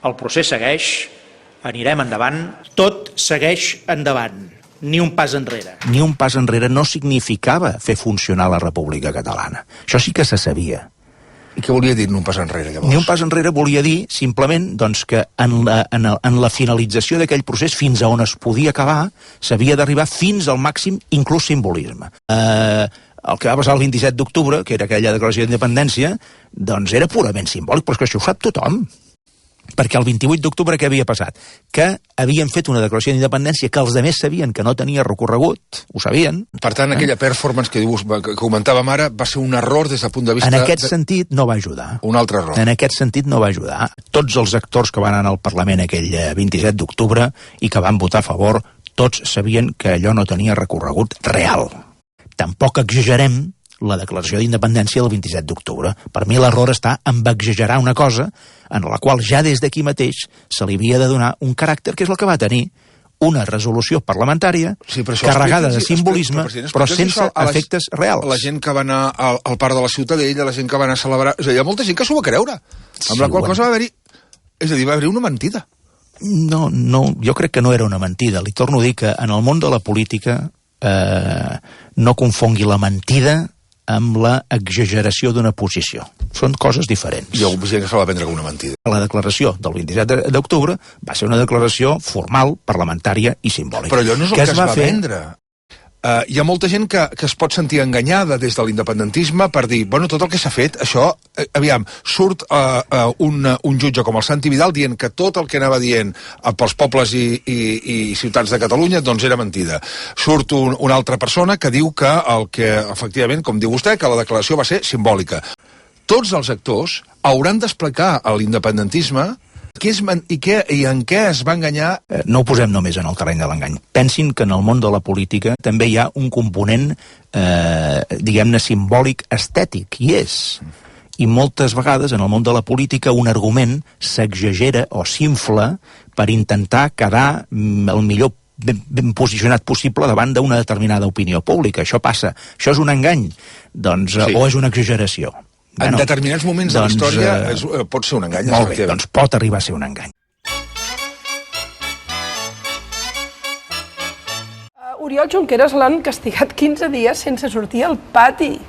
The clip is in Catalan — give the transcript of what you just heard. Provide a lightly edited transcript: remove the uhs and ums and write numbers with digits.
El procés segueix, anirem endavant, tot segueix endavant. Ni un pas enrere. Ni un pas enrere no significava fer funcionar la República Catalana. Això sí que se sabia. I què volia dir ni un pas enrere, llavors? Ni un pas enrere volia dir, simplement, doncs, que en la finalització d'aquell procés, fins a on es podia acabar, s'havia d'arribar fins al màxim, inclús simbolisme. El que va passar el 27 d'octubre, que era aquella declaració d'independència, doncs era purament simbòlic, però és que això ho sap tothom. Perquè el 28 d'octubre què havia passat? Que havien fet una declaració d'independència que els altres sabien que no tenia recorregut, ho sabien. Per tant, aquella performance que comentàvem ara va ser un error des del punt de vista... En aquest sentit no va ajudar. Un altre error. En aquest sentit no va ajudar. Tots els actors que van anar al Parlament aquell 27 d'octubre i que van votar a favor, tots sabien que allò no tenia recorregut real. Tampoc exagerem la declaració d'independència del 27 d'octubre. Per mi l'error està en exagerar una cosa en la qual ja des d'aquí mateix se li havia de donar un caràcter que és el que va tenir una resolució parlamentària carregada de simbolisme, però sense efectes reals. La gent que va anar al Parc de la Ciutadella, la gent que va anar a celebrar... És a dir, hi ha molta gent que s'ho va creure. Amb la qual cosa va haver-hi... És a dir, va haver-hi una mentida. No, jo crec que no era una mentida. Li torno a dir que en el món de la política no confongui la mentida amb la exageració d'una posició. Són coses diferents. Hi ha gent que se la va prendre com una mentida. La declaració del 27 d'octubre va ser una declaració formal, parlamentària i simbòlica. Però allò no és el que es va vendre. Hi ha molta gent que es pot sentir enganyada des de l'independentisme per dir, bueno, tot el que s'ha fet, això, aviam, surt un jutge com el Santi Vidal dient que tot el que anava dient pels pobles i ciutats de Catalunya, doncs era mentida. Surt una altra persona que diu que efectivament, com diu vostè, que la declaració va ser simbòlica. Tots els actors hauran d'explicar a l'independentisme i en què es va enganyar. No ho posem només en el terreny de l'engany. Pensin que en el món de la política també hi ha un component, diguem-ne, simbòlic estètic, i és. I moltes vegades en el món de la política un argument s'exagera o s'infla per intentar quedar el millor ben posicionat possible davant d'una determinada opinió pública. Això passa. Això és un engany, doncs, sí. O és una exageració. En determinats moments de la història pot ser un engany. Molt bé, doncs pot arribar a ser un engany. Oriol Junqueras l'han castigat 15 dies sense sortir al pati.